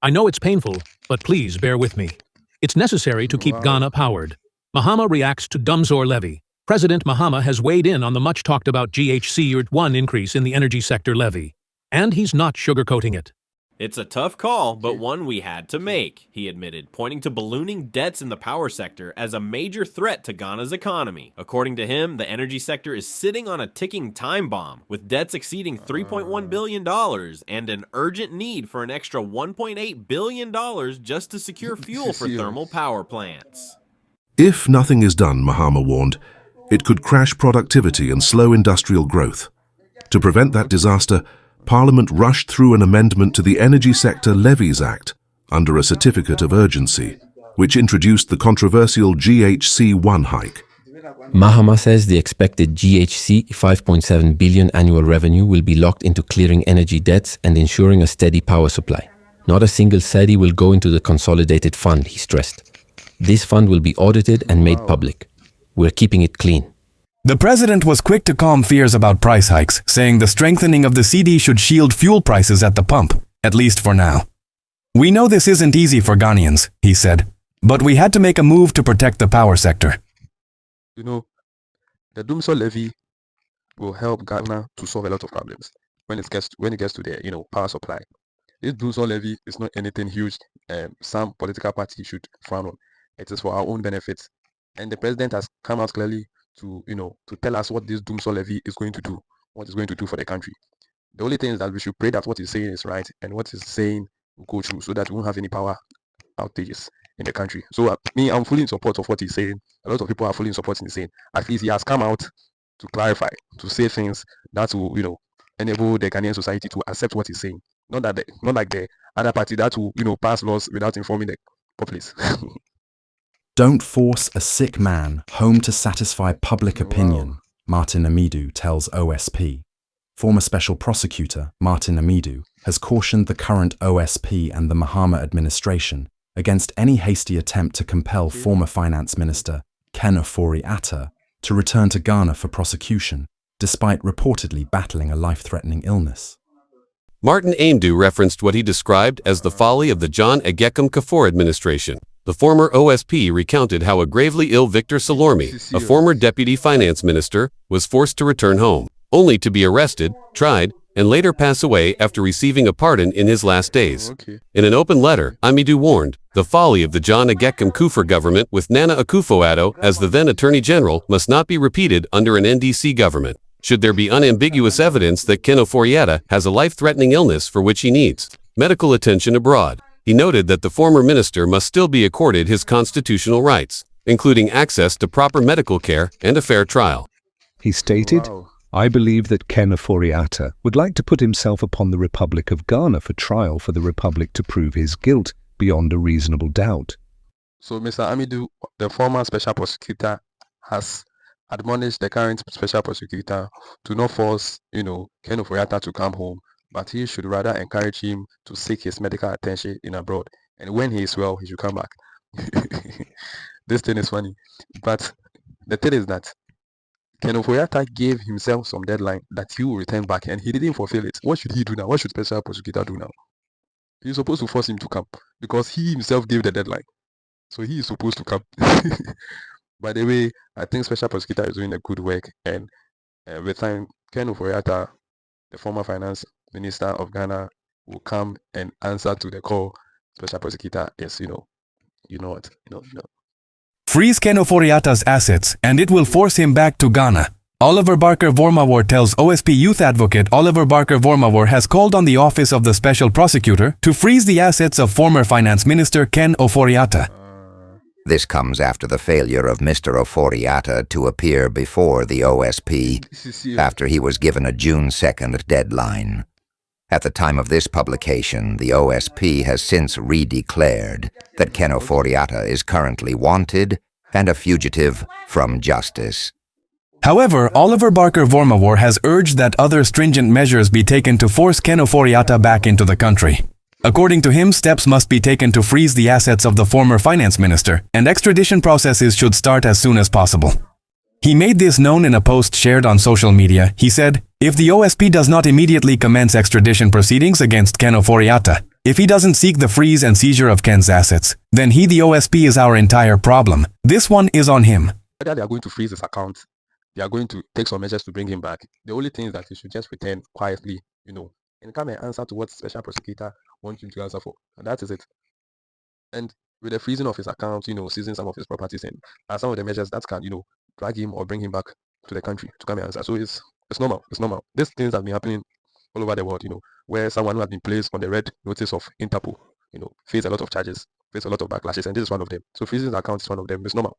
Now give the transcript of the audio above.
I know it's painful, but please bear with me. It's necessary to keep Ghana powered. Mahama reacts to Dumsor levy. President Mahama has weighed in on the much-talked-about GHC1 increase in the energy sector levy. And he's not sugarcoating it. It's a tough call, but one we had to make, he admitted, pointing to ballooning debts in the power sector as a major threat to Ghana's economy. According to him, the energy sector is sitting on a ticking time bomb, with debts exceeding $3.1 billion and an urgent need for an extra $1.8 billion just to secure fuel for thermal power plants. If nothing is done, Mahama warned, it could crash productivity and slow industrial growth. To prevent that disaster, Parliament rushed through an amendment to the Energy Sector Levies Act under a certificate of urgency, which introduced the controversial GHC1 hike. Mahama says the expected GHC 5.7 billion annual revenue will be locked into clearing energy debts and ensuring a steady power supply. Not a single cedi will go into the consolidated fund, he stressed. This fund will be audited and made public. We're keeping it clean. The president was quick to calm fears about price hikes, saying the strengthening of the cedi should shield fuel prices at the pump, at least for now. We know this isn't easy for Ghanaians, he said, but we had to make a move to protect the power sector. You know, the Dumsor levy will help Ghana to solve a lot of problems when it gets to the power supply. This Dumsor levy is not anything huge. Some political party should frown on. It is for our own benefits, and the president has come out clearly to tell us what this Dumsor levy is going to do, what it's going to do for the country. The only thing is that we should pray that what he's saying is right and what he's saying will go through, so that we won't have any power outages in the country. So I'm fully in support of what he's saying. A lot of people are fully in support in saying. At least he has come out to clarify, to say things that will enable the Ghanaian society to accept what he's saying. Not like the other party that will pass laws without informing the populace. Don't force a sick man home to satisfy public opinion, Martin Amidu tells OSP. Former Special Prosecutor Martin Amidu has cautioned the current OSP and the Mahama administration against any hasty attempt to compel former Finance Minister Ken Ofori-Atta to return to Ghana for prosecution, despite reportedly battling a life-threatening illness. Martin Amidu referenced what he described as the folly of the John Agyekum Kufuor administration. The former OSP recounted how a gravely ill Victor Salormi, a former deputy finance minister, was forced to return home, only to be arrested, tried, and later pass away after receiving a pardon in his last days. In an open letter, Amidu warned, the folly of the John Agyekum Kufuor government with Nana Akufo-Addo as the then Attorney General must not be repeated under an NDC government, should there be unambiguous evidence that Ken Ofori-Atta has a life-threatening illness for which he needs medical attention abroad. He noted that the former minister must still be accorded his constitutional rights, including access to proper medical care and a fair trial. He stated, I believe that Ken Ofori-Atta would like to put himself upon the Republic of Ghana for trial for the Republic to prove his guilt beyond a reasonable doubt. So Mr. Amidu, the former special prosecutor, has admonished the current special prosecutor to not force, Ken Ofori-Atta to come home, but he should rather encourage him to seek his medical attention in abroad. And when he is well, he should come back. This thing is funny. But the thing is that Ken Ofori-Atta gave himself some deadline that he will return back, and he didn't fulfill it. What should he do now? What should special prosecutor do now? He's supposed to force him to come because he himself gave the deadline. So he is supposed to come. By the way, I think special prosecutor is doing a good work, and with time, Ken Ofori-Atta, the former finance minister of Ghana, will come and answer to the call. Special prosecutor is, Freeze Ken Ofori-Atta's assets, and it will force him back to Ghana. Oliver Barker-Vormawor tells OSP youth advocate Oliver Barker-Vormawor has called on the Office of the Special Prosecutor to freeze the assets of former Finance Minister Ken Ofori-Atta. This comes after the failure of Mr. Ofori-Atta to appear before the OSP after he was given a June 2nd deadline. At the time of this publication, the OSP has since redeclared that Ken Ofori-Atta is currently wanted and a fugitive from justice. However, Oliver Barker-Vormawor has urged that other stringent measures be taken to force Ken Ofori-Atta back into the country. According to him, steps must be taken to freeze the assets of the former finance minister, and extradition processes should start as soon as possible. He made this known in a post shared on social media. He said, if the OSP does not immediately commence extradition proceedings against Ken Ofori-Atta, If he doesn't seek the freeze and seizure of Ken's assets, then he, the OSP, is our entire problem. This one is on him. Whether they are going to freeze his account, they are going to take some measures to bring him back. The only thing is that he should just return quietly, and come and answer to what special prosecutor wants him to answer for. And that is it. And with the freezing of his account, seizing some of his properties and some of the measures that can, drag him or bring him back to the country to come and answer. So it's normal. It's normal. These things have been happening all over the world, where someone who has been placed on the red notice of Interpol, face a lot of charges, face a lot of backlashes, and this is one of them. So freezing the account is one of them. It's normal.